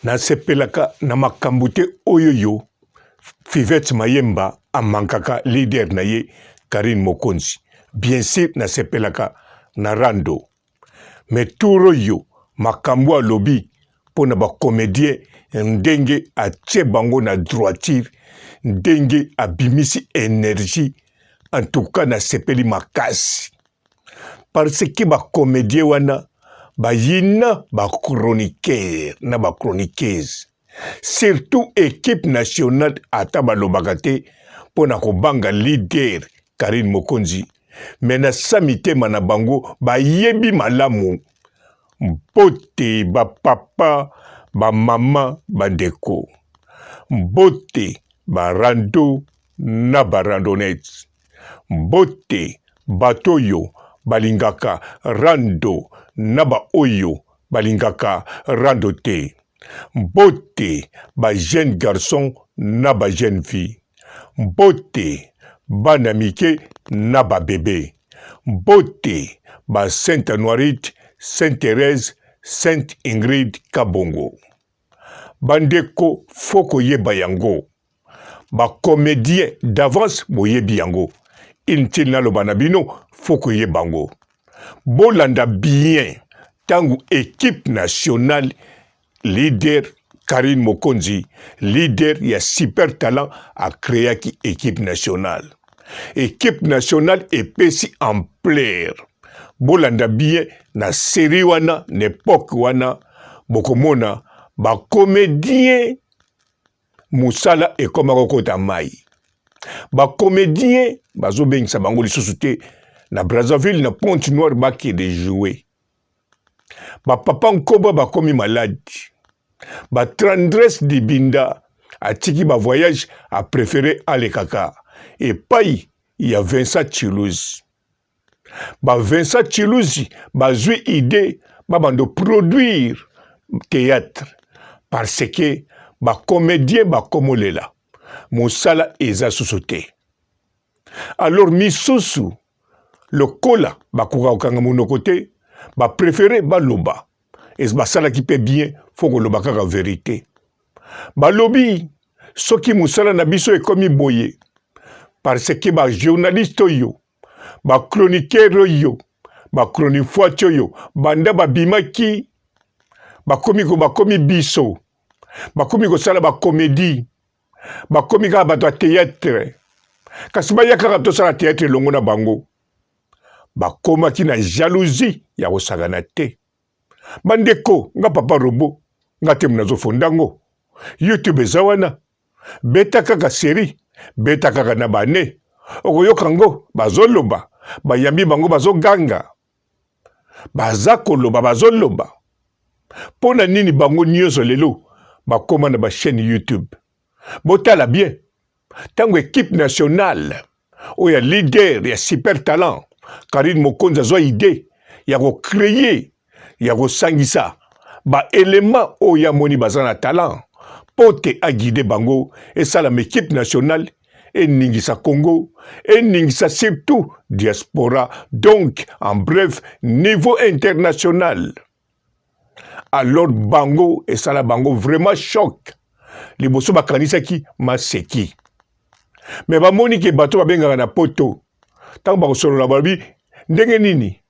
nasepelaka na makambo te oyo yo Fivette Mayemba amankaka leader na ye Karine Mokonzi. Bien sûr nasepelaka na Rando. Mais turo yo makambo alobi pona ba comédien ndenge atie bango na droiture, ndenge abimisi énergie, en tout cas nasepeli makasi. Parce que ba comédien wana ba yina ba chroniqueur na ba chroniqueuse. Surtout équipe nationale ata balobaka te pona kobanga leader Karine Mokonzi. Mais na samitema na bango ba yebi malamu mbote ba papa ba mama ba ndeko. Mbote ba rando na ba randonnette. Mbote batoyo balingaka rando na ba oyo balingaka rando te. Mbote ba jeune garçon na ba jeune fille. Mbote bana mike na ba bébé. Mbote ba Sainte Noirite, Sainte Thérèse, Sainte Ingrid Kabongo. Bandeko foko yeba yango. Ba comédien d'avance boyebi yango. Intil na loba na bino foko yebango. Bolanda bien tangu équipe nationale leader Karine Mokonzi, leader ya super talent a créé qui équipe nationale. Équipe nationale epesi ampleur. Bolanda bien na série wana, n'époque wana, bokomona ba comédien musala et comme kokota mai. Ba comédien bazo bengisa bango lisusu te na Brazzaville na Pointe-Noire baki de jouer. Ba papa nkoba ba komi malade. Ba Tendresse Dibinda a tiki ba voyage a préféré aller kaka. Et payi il y a Vincent Chilouzi. Ba Vincent Chilouzi ba zui idée ba bando produire théâtre parce que ba comédien ba komolela musala eza susuté. Alors misusu le kola ba kuka okanga monoko te ba préféré ba loba. Et ba sala qui peut bien faut que loba kaka vérité. Ba lobi soki musala na biso e komi boye parce que ba journaliste yo ba chroniqueur yo ba chroniqueur yo banda ba bimaki ba komi biso ba komi ko sala ba comédie ba komi ka ba théâtre kasi ba yaka to sala théâtre longo na bango ba koma ki na jalousie ya kosagana te. Bandeko nga papa robo nga te mnazo fondango YouTube zawana beta kaka série beta kaka na bane okoyoka ngo bazoloba bayambi bango bazoganga baza koloba bazoloba pona nini bango nyonso lelo bakoma na ba chaîne YouTube botala bien tango équipe nationale oya leader ya super talent Karine Mokonzi azwa idée ya ko créer ya ko sangisa ba élément oya moni bazana talent pote a guider bango et ça la équipe nationale et ningisa Congo et ningisa surtout diaspora donc en bref niveau international. Alors bango et ça la bango vraiment choc les bosso bakanisa ki maseki mais ba moni ke bato babenga na poto tango ba kosolo la babi ndenge nini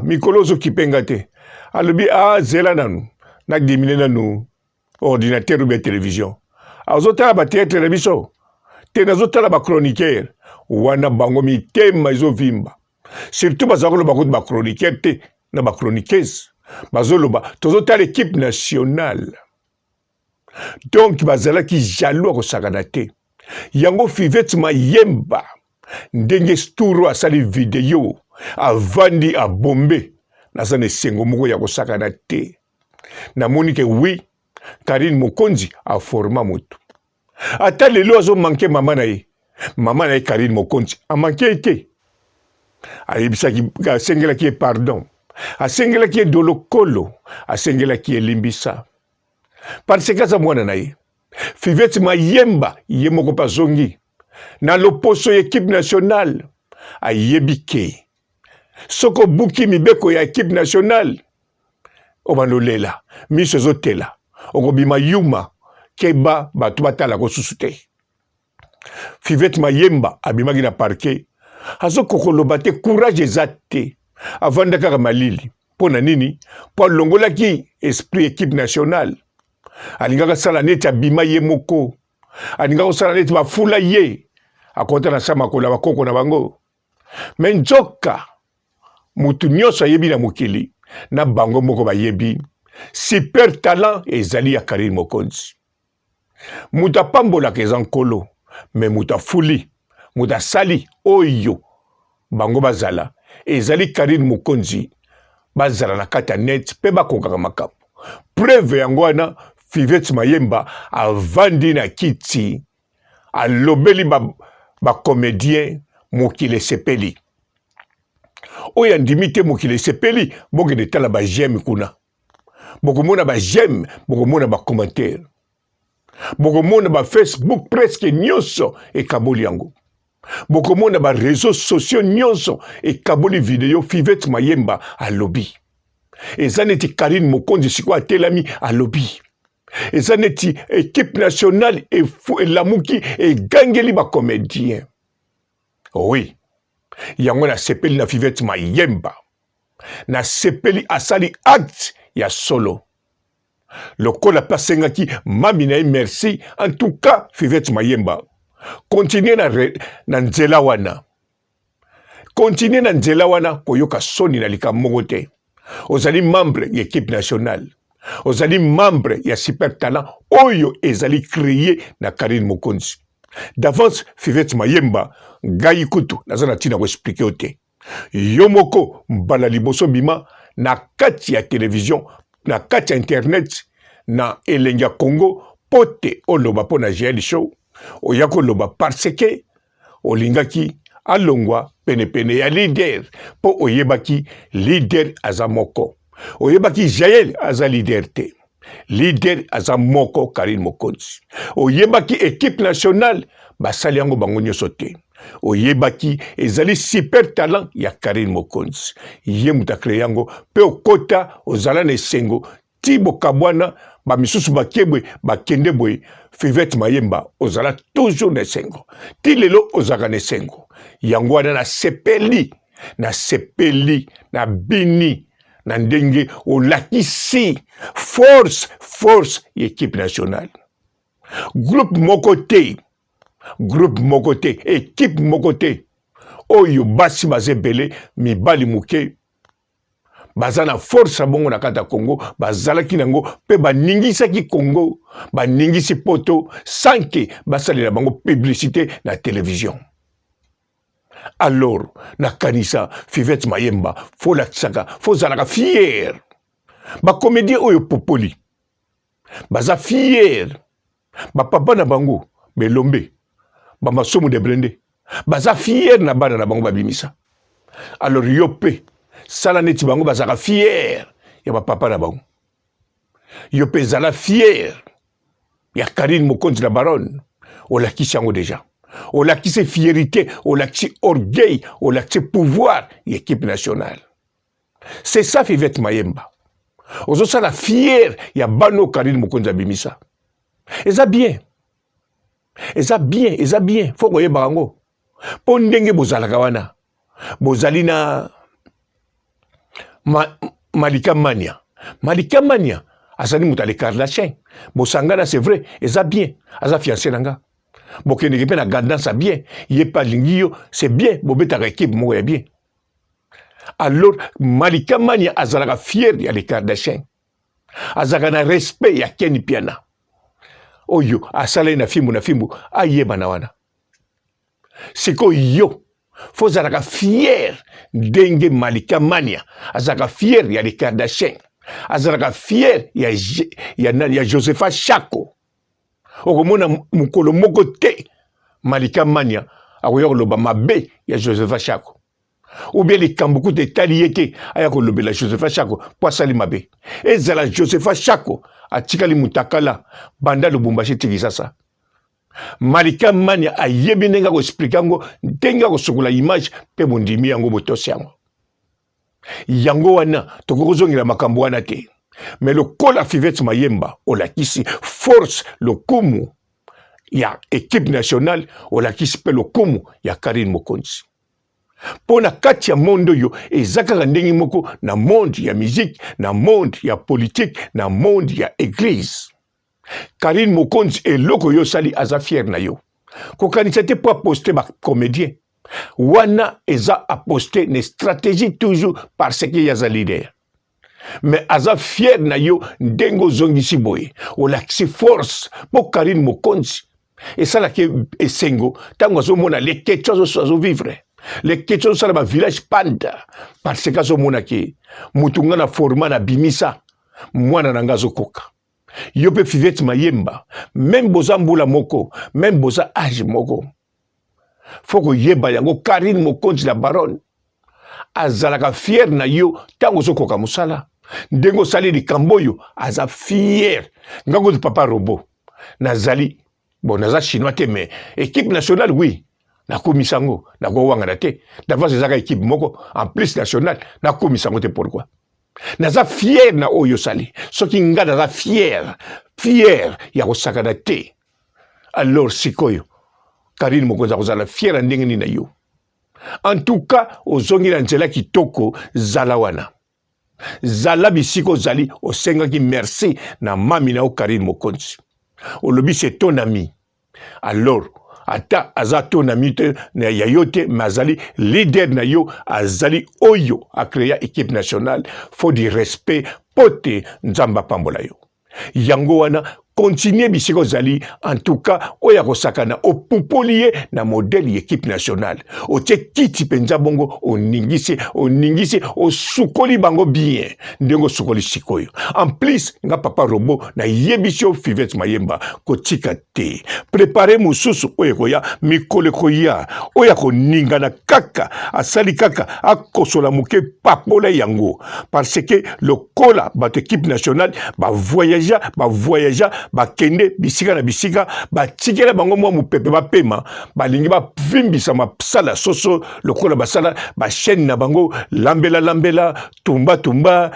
mikolo zo kipenga te alobi zela nanu na dimine nanu ordinateur ou bien télévision azotala ba théâtre na biso te nazotala ba chroniqueur wana bango mitema ezovimba surtout bazakoloba kuti ba chroniqueur te na ba chroniqueuse bazoloba tozotala équipe nationale donc bazalaki jaloux akosakana te yango Fivette Mayemba ndenge sturo asali video avandi a bombe naza na esengo moko ya kosakana te namoni ke oui Karine Mokonzi a forma moto ata lelo azo manke mama na ye Karine Mokonzi a manke te ayebisaki asengelaki ye pardon asengelaki ye dolokolo asengelaki ye limbisa parce que aza mwana na ye Fivette Mayemba ye moko pa zongi na loposo ya équipe nationale ayebi ke soko buki mibeko ya équipe nationale obanolela miso ezotela okobima yuma keba bato batala kosusu te. Fivette Mayemba abimaki na parquet azo kokoloba te courage eza te avanda kaka malili pona nini po alongolaki esprit équipe nationale alingaka sala neti abima ye moko alingaka sala neti bafula ye akota na sama kola bakoko na bango mais nzoka mutu nyonso ayebi na mokili na bango moko bayebi super talent ezali ya Karim Mokonzi. Mutu apambolaka eza nkolo me mutu afuli mutu asali oyo bango bazala ezali Karim Mokonzi bazala na kati ya net mpe bakokaka makambo. Preuve yango wana Fivette Mayemba avandi na kiti alobeli bacomédien mokili esepeli oyo andimi te mokili esepeli bokende tala bajeme kuna bokomona bajeme bokomona bacommentaire bokomona bafacebook presque nyonso ekaboli yango bokomona bareseau sociaux nyonso ekaboli video Fivette Mayemba alobi eza neti Karim Mokonzi sikoyo atelami alobi eza neti équipe nationale elamuki egangeli bacomédien. Oui, yango na sepeli na Fivette Mayemba na sepeli asali acte ya solo lokola pasengaki mami na ye merci. En tout cas Fivette Mayemba continue na nzela wana, continue na nzela wana koyoka soni na likambo moko te. Ozali membre ya équipe nationale, ozali membre ya super talent oyo ezali créé na Karim Mokonzi. D'avance Fivette Mayemba ngai kutu naza na ntina koexplike yo te. Yo moko mbala liboso bima na kati ya télévision, na kati ya internet, na elenge ya Congo pote oloba po na GL show oya koloba parce que olingaki alongwa penepene ya leader po oyebaki leader aza moko, oyebaki Jael aza leader te, leader aza moko Karim Mokonzi, oyebaki équipe nationale basali yango bango nyonso te, oyebaki ezali super talent ya Karim Mokonzi ye muta créé yango pe okota ozala na esengo ti bokabwana bamisusu bakebwe bakende boye Fivette Mayemba ozala toujours na esengo ti lelo ozaka na esengo yango wana na sepeli na bini na ndenge olakisi force équipe nationale groupe moko te équipe moko te oyo basi bazebele mibali muke baza na force bongo na kata Congo bazalaki nango pe baningisaki Congo baningisi poto sanke basalela bango publicité na télévision. Alors na kanisa Fivette Mayemba fo lakisaka fo zalaka fier bacomédien oyo popoli baza fier bapapa na bango belombe bamasomo de brende baza fier na bana na bango babimisa. Alors yo pe sala neti bango bazaka fier ya bapapa na bango, yo pe zala fier ya Karim Mokonzi la baronne olakisi yango deja, olakisi fierité, olakisi orgueil, olakisi pouvoir ya équipe nationale. C'est ça Fivette Mayemba ozosala fier ya bano Karim Mokonzi abimisa. Eza bien fo koyeba yango po ndenge bozalaka wana bozali na Malika Mania azali mutu ale Kardashian bosangana c'est vrai eza bien aza fiancé nanga bokendeke mpe na gardance bien ye pa lingi yo c'est bien bobetaka équipe moko ya bien. Alors Malika Mania azalaka fier ya le Kardashian azalaka na respect ya Ken Piana oyo asalai na fimbu ayeba na wana siko yo fo zalaka fier ndenge Malika Mania azalaka fier ya le Kardashian azalaka fier ya Josepha Chako okomona mukolo moko te Malika Mania akoya koloba mabe ya Josepha Chako ou bien likambo kuta etali ye te aya kolobela Josepha Chako po asali mabe ezala Josepha Chako atikali mutakala banda Lubumbashi tiki sasa. Malika Mania ayebi ndenge akoexplike yango ndenge akosokola image mpe bondimi yango botosi yango wana tokokozongela makambo wana te Mais le kola Fivet Mayemba, olakisi force le kumu ya équipe nationale, olakisi pe le kumu ya Karine Mokonzi. Pona kati ya monde yo ezaka ndenge moko na monde ya musique, na monde ya politique, na monde ya église. Karine Mokonzi eloko yo sali aza fier na yo. Kokanisa te po poster ba comédien. Wana eza a poster ne stratégie toujours parce que yaza leader. Mais aza fier na yo ndengo zongisi boye. Olakisi force po Karine Mokonzi. Et ça la ke esengo tango zo mona les questions zo vivre. Les questions sur le village panda parce que zo mona ke mutunga na forma na bimisa mwana nanga zo koka. Yo pe Fivet Mayemba même boza mbula moko, même boza âge moko. Faut yeba yango Karine Mokonzi la baronne azalaka fier na yo tango zo koka musala. Ndengo sali di kamboyo aza fier. Ngango de papa robot nazali bon naza chinois te mais équipe nationale oui. Nakomisango, nakowanga te. D'avant c'est équipe moko en plus nationale, nakomisango te pourquoi? Naza fier na oyo sali. Soki nga naza fier ya kosakana te. Alors sikoyo, Karine Mokonzi kozala fier na ndenge na yo. En tout cas, ozongi na nzela kitoko zala wana. Zala bisiko zali osenga ki merci na mami na o Karine Mokonzi. Olobi c'est ton ami. Alors ata aza ton ami te na yayote mazali leader na yo azali oyo a créé équipe nationale faut du respect pote nzamba pambola yo yango wana continuer bisiko zali en tout cas oya kosakana opupolier na modèle équipe nationale o tie kiti penza bongo oningisi osukoli bango bien ndengo sukoli sikoyo en plus nga papa robot na yebisio Fivet Mayemba kotika te préparer mususu oya koya mikole koya oya koninga na kaka asali kaka akosola muke papola yango parce que le kola ba équipe nationale ba voyager bakende bisika na bisika batikela bango mwa mupepe bapema balingi bavimbisa masala soso lokola basala ba chaîne na bango lambela tumba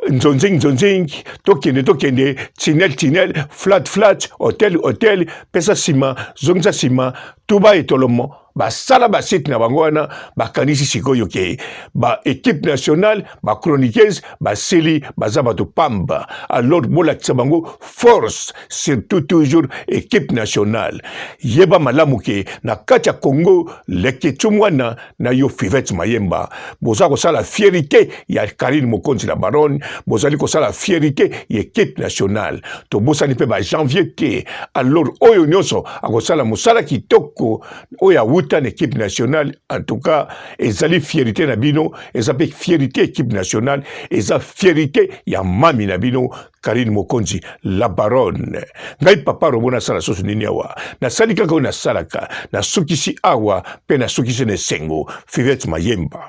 nzonzing tokende tinel flat hotel pesa sima zongza sima tuba etolomo basala basite na bango wana bakanisi sikoyo ke ba équipe nationale ba chroniqueuse baseli baza bato pamba alors bolakisa bango force surtout toujours équipe nationale yeba malamu ke na kati ya Congo leketu mwana na yo Fivet Mayemba boza kosala fierté ya Karine Mokonzi la baronne bozali kosala fierté ya équipe nationale to bosani pe ba janvier te alors oyo nyonso akosala musala kitoko oya une équipe nationale en tout cas ezali fierté na bino ezali fierté équipe nationale ezali fierté ya mami na bino Karine Mokonzi la baronne ngai papa robona sala soso nini awa na sali kaka na salaka na sukisi awa pe na sukisi ne sengo Fivet Mayemba.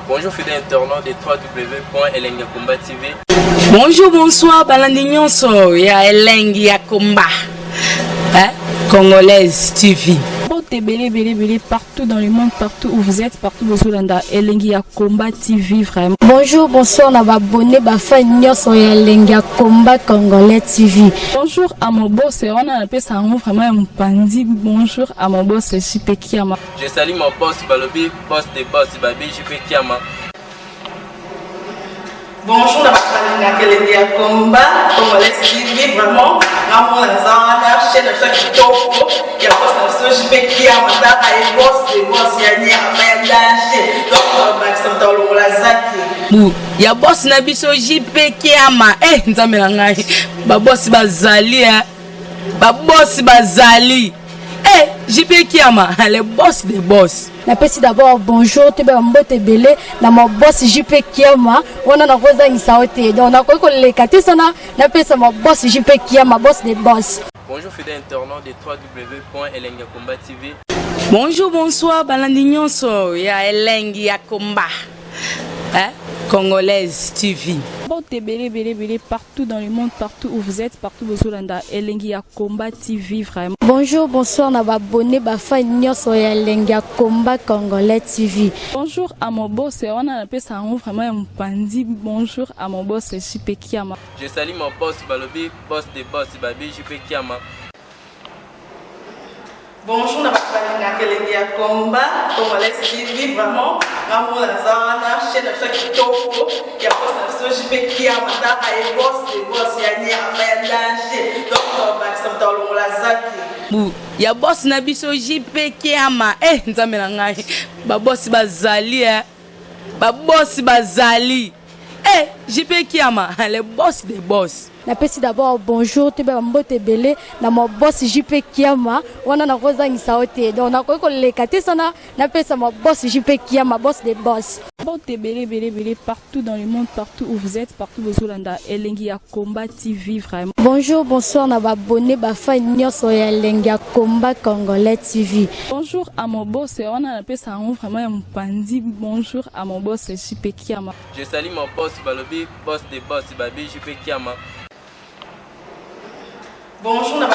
Bonjour fidèles internautes de www.elengiakomba TV. Bonjour, bonsoir, balandi nyonso ya Elengiakomba Congolaise TV. Belé partout dans le monde, partout où vous êtes, partout où vous êtes, Elengiakomba TV vraiment. Bonjour, bonsoir, on va abonner à Elengiakomba Congolais TV. Bonjour à mon boss, on a appelé ça vraiment un pandi. Bonjour à mon boss, JP Kiama. Je salue mon boss Balobi, boss des boss, Babi JP Kiama. Bonjour, la Elengiakomba Congolais TV vraiment. Ramon Zana, chaîne de ça qui topo, il y a pas de JP Kiama, et boss des boss, il y a un danger. Donc, on va accepter le Lazaki. Ya boss na biso JP Kiama nzamela ngai ba boss bazali ba boss bazali JP Kiama le boss des boss. Napesi d'abord bonjour te ba mbote belé na mon boss JP Kiama ona na koza ngisaote donc na ko lekate sana napesa mon boss JP Kiama boss des boss. Bonjour fidèles internautes de www.elengiakomba TV. Bonjour, bonsoir, balandi nyonso ya Elengiakomba Congolaise TV. Partout dans le monde, partout où vous êtes, partout où vous êtes, Elengi a Combat TV vraiment. Bonjour, bonsoir, na abonné bafa nyonso ya Elengi a Combat Congolais TV. Bonjour à mon boss, on a appelé ça vraiment un pandi. Bonjour à mon boss, JP Kiama. Je salue mon boss Balobi, boss des boss Babi, JP Kiama. Bonjour, na Elengi a Combat Congolais TV vraiment. Maman Lazana, chaîne de chaque topo, il y a pas de JP Kiama, ta et boss des boss, il y a rien danger. Donc on va s'entendre dans la zaki. Ya boss na biso JP Kiama nzambe na ngai ba boss bazali ba boss bazali JP Kiama le boss des boss. Napesi d'abord bonjour te ba mbote belé na mo boss JP Kiama wana na koza ngisaote donc na ko lekate sana napesa mo boss JP Kiama boss des boss. Partout dans le monde, partout où vous êtes, partout où vous êtes, Elengi a Combat TV vraiment. Bonjour, bonsoir, na abonné bafa nyonso ya Elengi a Combat Congolais TV. Bonjour à mon boss, on a appelé ça vraiment un pandi. Bonjour à mon boss, JP Kiama. Je salue mon boss Balobi, boss des boss Babi, JP Kiama. Bonjour, na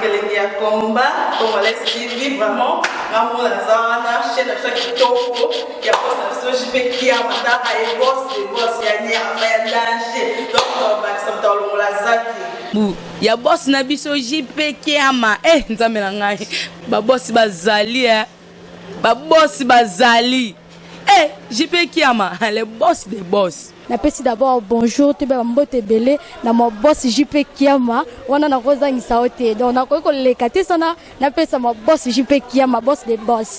Elengi a Combat Congolais TV vraiment. Maman Lazana, chaîne de chaque topo, il y a pas de JP Kiama, ta et boss des boss, il y a rien danger. Donc on va s'entendre dans la zaki. Ya boss na biso JP Kiama nzambe na ngai ba boss bazali ba boss bazali JP Kiama le boss des boss. Napesi d'abord bonjour te ba mbote belé na mo boss JP Kiama wana na koza ngisaote donc na ko lekate sana napesa mo boss JP Kiama boss des boss.